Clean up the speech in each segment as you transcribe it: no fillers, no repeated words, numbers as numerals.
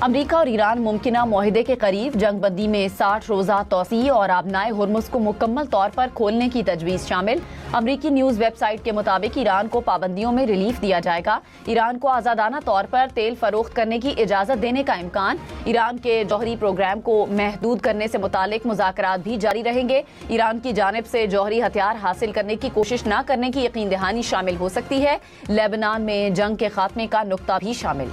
امریکہ اور ایران ممکنہ معاہدے کے قریب، جنگ بندی میں 60 روزہ توسیع اور آبنائے ہرمز کو مکمل طور پر کھولنے کی تجویز شامل۔ امریکی نیوز ویب سائٹ کے مطابق ایران کو پابندیوں میں ریلیف دیا جائے گا۔ ایران کو آزادانہ طور پر تیل فروخت کرنے کی اجازت دینے کا امکان۔ ایران کے جوہری پروگرام کو محدود کرنے سے متعلق مذاکرات بھی جاری رہیں گے۔ ایران کی جانب سے جوہری ہتھیار حاصل کرنے کی کوشش نہ کرنے کی یقین دہانی شامل ہو سکتی ہے۔ لیبنان میں جنگ کے خاتمے کا نقطہ بھی شامل۔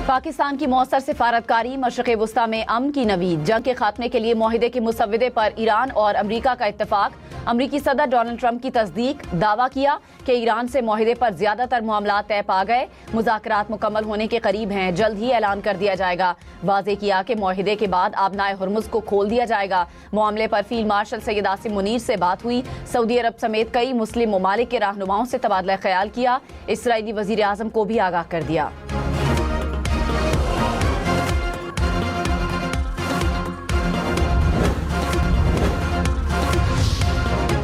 پاکستان کی مؤثر سفارتکاری، مشرق وسطیٰ میں امن کی نوید، جنگ کے خاتمے کے لیے معاہدے کے مسودے پر ایران اور امریکہ کا اتفاق۔ امریکی صدر ڈونلڈ ٹرمپ کی تصدیق، دعویٰ کیا کہ ایران سے معاہدے پر زیادہ تر معاملات طے پا گئے، مذاکرات مکمل ہونے کے قریب ہیں، جلد ہی اعلان کر دیا جائے گا۔ واضح کیا کہ معاہدے کے بعد آبنائے ہرمز کو کھول دیا جائے گا۔ معاملے پر فیلڈ مارشل سید عاصم منیر سے بات ہوئی۔ سعودی عرب سمیت کئی مسلم ممالک کے رہنماؤں سے تبادلہ خیال کیا۔ اسرائیلی وزیر اعظم کو بھی آگاہ کر دیا۔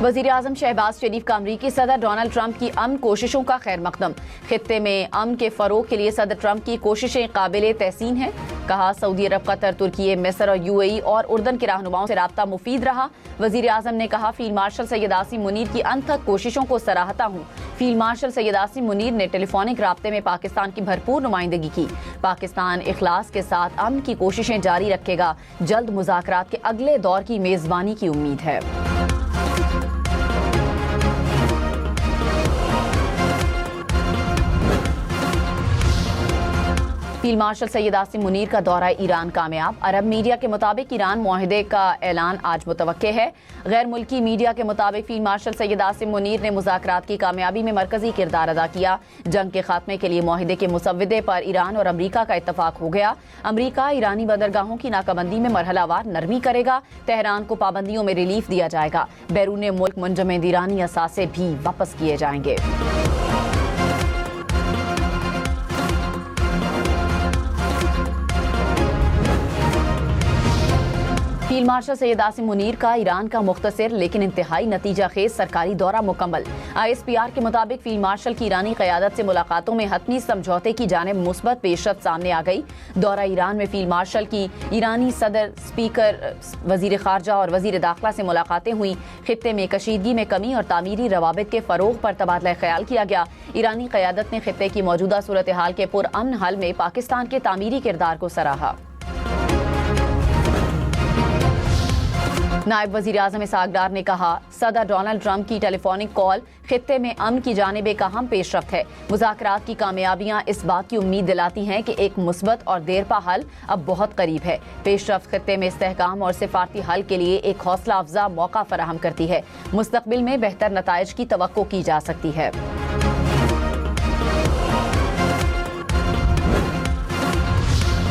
وزیر اعظم شہباز شریف کا امریکی صدر ڈونلڈ ٹرمپ کی امن کوششوں کا خیر مقدم۔ خطے میں امن کے فروغ کے لیے صدر ٹرمپ کی کوششیں قابل تحسین ہیں۔ کہا سعودی عرب، قطر، ترکی، مصر اور UAE اور اردن کے رہنماؤں سے رابطہ مفید رہا۔ وزیر اعظم نے کہا فیلڈ مارشل سید عاصم منیر کی انتھک کوششوں کو سراہتا ہوں۔ فیلڈ مارشل سید عاصم منیر نے ٹیلی فونک رابطے میں پاکستان کی بھرپور نمائندگی کی۔ پاکستان اخلاص کے ساتھ امن کی کوششیں جاری رکھے گا۔ جلد مذاکرات کے اگلے دور کی میزبانی کی امید ہے۔ فیلڈ مارشل سید عاصم منیر کا دورہ ایران کامیاب۔ عرب میڈیا کے مطابق ایران معاہدے کا اعلان آج متوقع ہے۔ غیر ملکی میڈیا کے مطابق فیلڈ مارشل سید عاصم منیر نے مذاکرات کی کامیابی میں مرکزی کردار ادا کیا۔ جنگ کے خاتمے کے لیے معاہدے کے مسودے پر ایران اور امریکہ کا اتفاق ہو گیا۔ امریکہ ایرانی بندرگاہوں کی ناکہ بندی میں مرحلہ وار نرمی کرے گا۔ تہران کو پابندیوں میں ریلیف دیا جائے گا۔ بیرون ملک منجمد ایرانی اثاثے بھی واپس کیے جائیں گے۔ فیلڈ مارشل سید عاصم منیر کا ایران کا مختصر لیکن انتہائی نتیجہ خیز سرکاری دورہ مکمل۔ ISPR کے مطابق فیلڈ مارشل کی ایرانی قیادت سے ملاقاتوں میں حتمی سمجھوتے کی جانب مثبت پیشرفت سامنے آ گئی۔ دورہ ایران میں فیلڈ مارشل کی ایرانی صدر، اسپیکر، وزیر خارجہ اور وزیر داخلہ سے ملاقاتیں ہوئیں۔ خطے میں کشیدگی میں کمی اور تعمیری روابط کے فروغ پر تبادلہ خیال کیا گیا۔ ایرانی قیادت نے خطے کی موجودہ صورتحال کے پرامن حل میں پاکستان کے تعمیری کردار کو سراہا۔ نائب وزیر اعظم اسحاق ڈار نے کہا صدر ڈونلڈ ٹرمپ کی ٹیلی فونک کال خطے میں امن کی جانب ایک اہم پیش رفت ہے۔ مذاکرات کی کامیابیاں اس بات کی امید دلاتی ہیں کہ ایک مثبت اور دیرپا حل اب بہت قریب ہے۔ پیش رفت خطے میں استحکام اور سفارتی حل کے لیے ایک حوصلہ افزا موقع فراہم کرتی ہے۔ مستقبل میں بہتر نتائج کی توقع کی جا سکتی ہے۔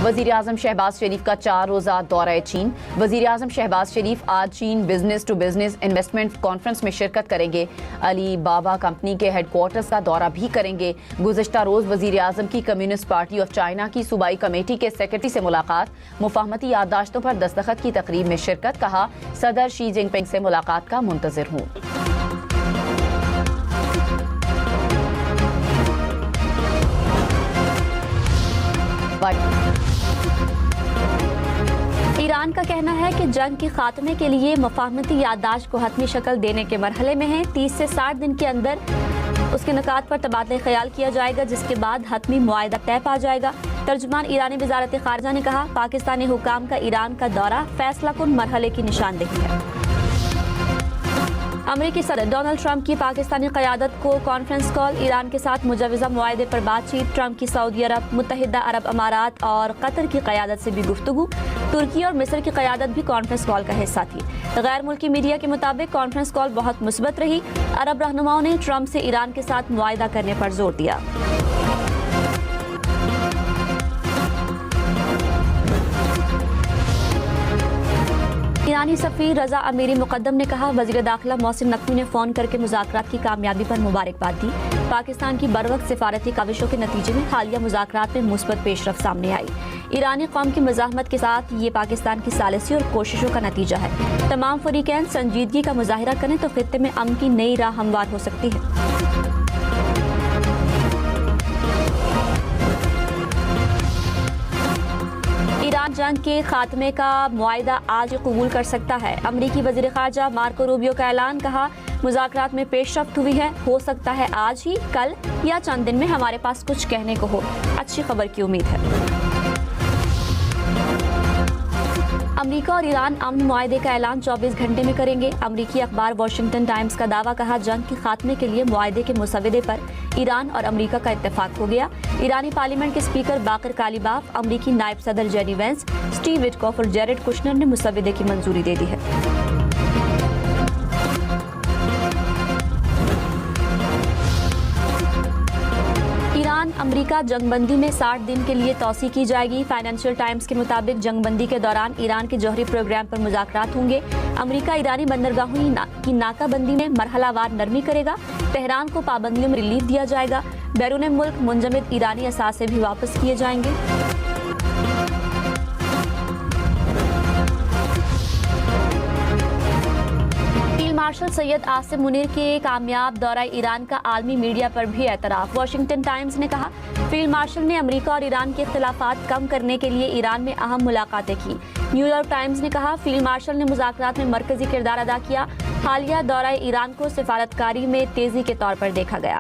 وزیر اعظم شہباز شریف کا 4 روزہ دورہ چین۔ وزیر اعظم شہباز شریف آج چین business to business investment conference میں شرکت کریں گے۔ علی بابا کمپنی کے ہیڈ کوارٹرز کا دورہ بھی کریں گے۔ گزشتہ روز وزیر اعظم کی کمیونسٹ پارٹی آف چائنا کی صوبائی کمیٹی کے سیکرٹری سے ملاقات، مفاہمتی یادداشتوں پر دستخط کی تقریب میں شرکت۔ کہا صدر شی جن پنگ سے ملاقات کا منتظر ہوں۔ ایران کا کہنا ہے کہ جنگ کے خاتمے کے لیے مفاہمتی یادداشت کو حتمی شکل دینے کے مرحلے میں ہے۔ 30 سے 60 دن کے اندر اس کے نکات پر تبادلہ خیال کیا جائے گا، جس کے بعد حتمی معاہدہ طے پا جائے گا۔ ترجمان ایرانی وزارت خارجہ نے کہا پاکستانی حکام کا ایران کا دورہ فیصلہ کن مرحلے کی نشاندہی ہے۔ امریکی صدر ڈونلڈ ٹرمپ کی پاکستانی قیادت کو کانفرنس کال، ایران کے ساتھ مجوزہ معاہدے پر بات چیت، ٹرمپ کی سعودی عرب، متحدہ عرب امارات اور قطر کی قیادت سے بھی گفتگو، ترکی اور مصر کی قیادت بھی کانفرنس کال کا حصہ تھی۔ غیر ملکی میڈیا کے مطابق کانفرنس کال بہت مثبت رہی۔ عرب رہنماؤں نے ٹرمپ سے ایران کے ساتھ معاہدہ کرنے پر زور دیا۔ ایرانی سفیر رضا امیری مقدم نے کہا وزیر داخلہ محسن نقوی نے فون کر کے مذاکرات کی کامیابی پر مبارکباد دی۔ پاکستان کی بروقت سفارتی کاوشوں کے نتیجے میں حالیہ مذاکرات میں مثبت پیش رفت سامنے آئی۔ ایرانی قوم کی مزاحمت کے ساتھ یہ پاکستان کی ثالثی اور کوششوں کا نتیجہ ہے۔ تمام فریقین سنجیدگی کا مظاہرہ کریں تو خطے میں امن کی نئی راہ ہموار ہو سکتی ہے۔ ایران جنگ کے خاتمے کا معاہدہ آج ہی قبول کر سکتا ہے۔ امریکی وزیر خارجہ مارکو روبیو کا اعلان، کہا مذاکرات میں پیش رفت ہوئی ہے، ہو سکتا ہے آج ہی، کل یا چند دن میں ہمارے پاس کچھ کہنے کو ہو۔ اچھی خبر کی امید ہے۔ امریکہ اور ایران امن معاہدے کا اعلان 24 گھنٹے میں کریں گے۔ امریکی اخبار واشنگٹن ٹائمز کا دعویٰ، کہا جنگ کے خاتمے کے لیے معاہدے کے مسودے پر ایران اور امریکہ کا اتفاق ہو گیا۔ ایرانی پارلیمنٹ کے اسپیکر باقر کالیباف، امریکی نائب صدر جیڈی وینس، اسٹیو وٹکوف اور جیرڈ کشنر نے مسودے کی منظوری دے دی ہے۔ ایران امریکہ جنگ بندی میں 60 دن کے لیے توسیع کی جائے گی۔ فائنینشیل ٹائمز کے مطابق جنگ بندی کے دوران ایران کے جوہری پروگرام پر مذاکرات ہوں گے۔ امریکہ ایرانی بندرگاہوں کی ناکہ بندی میں مرحلہ وار نرمی کرے گا۔ تہران کو پابندیوں میں ریلیف دیا جائے گا۔ بیرون ملک منجمد ایرانی اثاثے بھی واپس کیے جائیں گے۔ مارشل سید عاصم منیر کے کامیاب دورہ ایران کا عالمی میڈیا پر بھی اعتراف۔ واشنگٹن ٹائمز نے کہا فیلڈ مارشل نے امریکہ اور ایران کے اختلافات کم کرنے کے لیے ایران میں اہم ملاقاتیں کی۔ نیو یارک ٹائمز نے کہا فیلڈ مارشل نے مذاکرات میں مرکزی کردار ادا کیا۔ حالیہ دورہ ایران کو سفارتکاری میں تیزی کے طور پر دیکھا گیا۔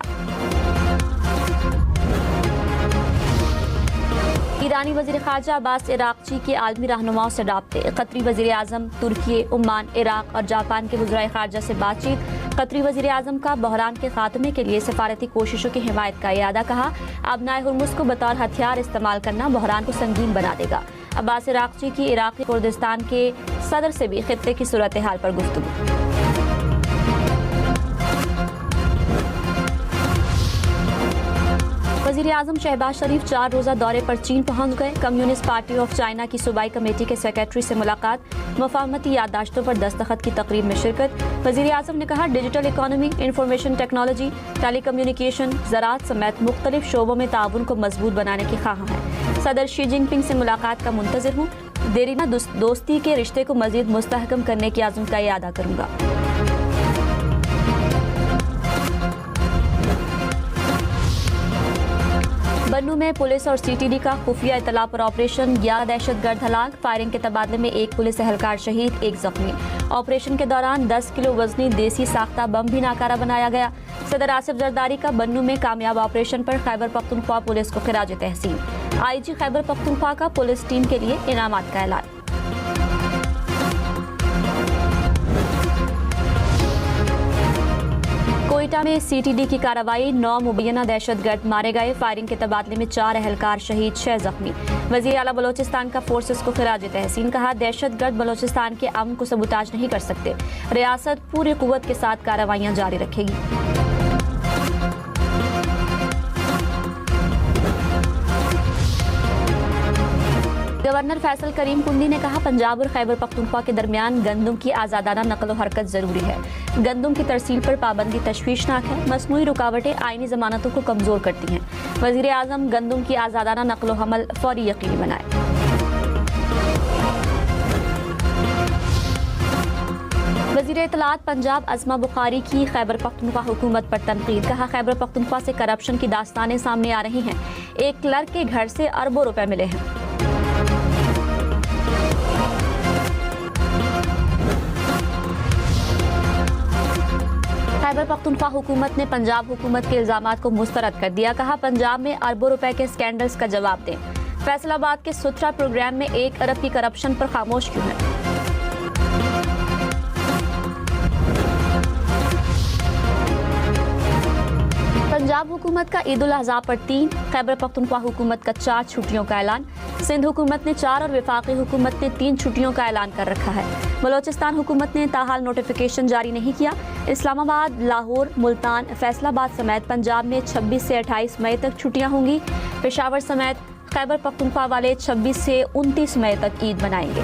ایرانی وزیر خارجہ عباس عراقچی کے عالمی رہنماؤں سے رابطے۔ قطری وزیر اعظم ترکی، عمان، عراق اور جاپان کے وزرائے خارجہ سے بات چیت۔ قطری وزیر اعظم کا بحران کے خاتمے کے لیے سفارتی کوششوں کی حمایت کا اعادہ، کہا ابنائے ہرمز کو بطور ہتھیار استعمال کرنا بحران کو سنگین بنا دے گا۔ عباس عراقچی کی عراقی کردستان کے صدر سے بھی خطے کی صورتحال پر گفتگو۔ وزیر اعظم شہباز شریف 4 روزہ دورے پر چین پہنچ گئے۔ کمیونسٹ پارٹی آف چائنا کی صوبائی کمیٹی کے سیکریٹری سے ملاقات، مفاہمتی یادداشتوں پر دستخط کی تقریب میں شرکت۔ وزیر اعظم نے کہا ڈیجیٹل اکانومی، انفارمیشن ٹیکنالوجی، ٹیلی کمیونیکیشن، زراعت سمیت مختلف شعبوں میں تعاون کو مضبوط بنانے کی خواہاں ہیں۔ صدر شی جن پنگ سے ملاقات کا منتظر ہوں۔ دیری میں دوستی کے رشتے کو مزید مستحکم کرنے کے عزم کا اعادہ کروں گا۔ بنوں میں پولیس اور سی ٹی ڈی کا خفیہ اطلاع پر آپریشن، 11 دہشت گرد ہلاک، فائرنگ کے تبادلے میں 1 پولیس اہلکار شہید، 1 زخمی۔ آپریشن کے دوران 10 کلو وزنی دیسی ساختہ بم بھی ناکارہ بنایا گیا۔ صدر آصف زرداری کا بنوں میں کامیاب آپریشن پر خیبر پختونخوا پولیس کو خراج تحسین۔ آئی جی خیبر پختونخوا کا پولیس ٹیم کے لیے انعامات کا اعلان۔ کوئٹہ میں سی ٹی ڈی کی کارروائی، 9 مبینہ دہشت گرد مارے گئے، فائرنگ کے تبادلے میں 4 اہلکار شہید، 6 زخمی۔ وزیر اعلیٰ بلوچستان کا فورسز کو خراج تحسین، کہا دہشت گرد بلوچستان کے امن کو سبوتاژ نہیں کر سکتے، ریاست پوری قوت کے ساتھ کارروائیاں جاری رکھے گی۔ گورنر فیصل کریم کنڈی نے کہا پنجاب اور خیبر پختونخوا کے درمیان گندم کی آزادانہ نقل و حرکت ضروری ہے۔ گندم کی ترسیل پر پابندی تشویشناک ہے، مصنوعی رکاوٹیں آئینی ضمانتوں کو کمزور کرتی ہیں۔ وزیر اعظم گندم کی آزادانہ نقل و حمل فوری یقینی بنائے۔ وزیر اطلاعات پنجاب عظمہ بخاری کی خیبر پختونخوا حکومت پر تنقید، کہا خیبر پختونخوا سے کرپشن کی داستانیں سامنے آ رہی ہیں، ایک کلرک کے گھر سے اربوں روپے ملے ہیں۔ خیبر پختونخوا حکومت نے پنجاب حکومت کے الزامات کو مسترد کر دیا، کہا پنجاب میں اربوں روپے کے اسکینڈلز کا جواب دیں۔ فیصل آباد کے ستھرا پروگرام میں 1 ارب کی کرپشن پر خاموش کیوں ہے؟ پنجاب حکومت کا عید الاضحیٰ پر 3، خیبر پختونخوا حکومت کا 4 چھٹیوں کا اعلان۔ سندھ حکومت نے 4 اور وفاقی حکومت نے 3 چھٹیوں کا اعلان کر رکھا ہے۔ بلوچستان حکومت نے تاحال نوٹیفیکیشن جاری نہیں کیا۔ اسلام آباد، لاہور، ملتان، فیصل آباد سمیت پنجاب میں 26 سے 28 مئی تک چھٹیاں ہوں گی۔ پشاور سمیت خیبر پختونخوا والے 26 سے 29 مئی تک عید منائیں گے۔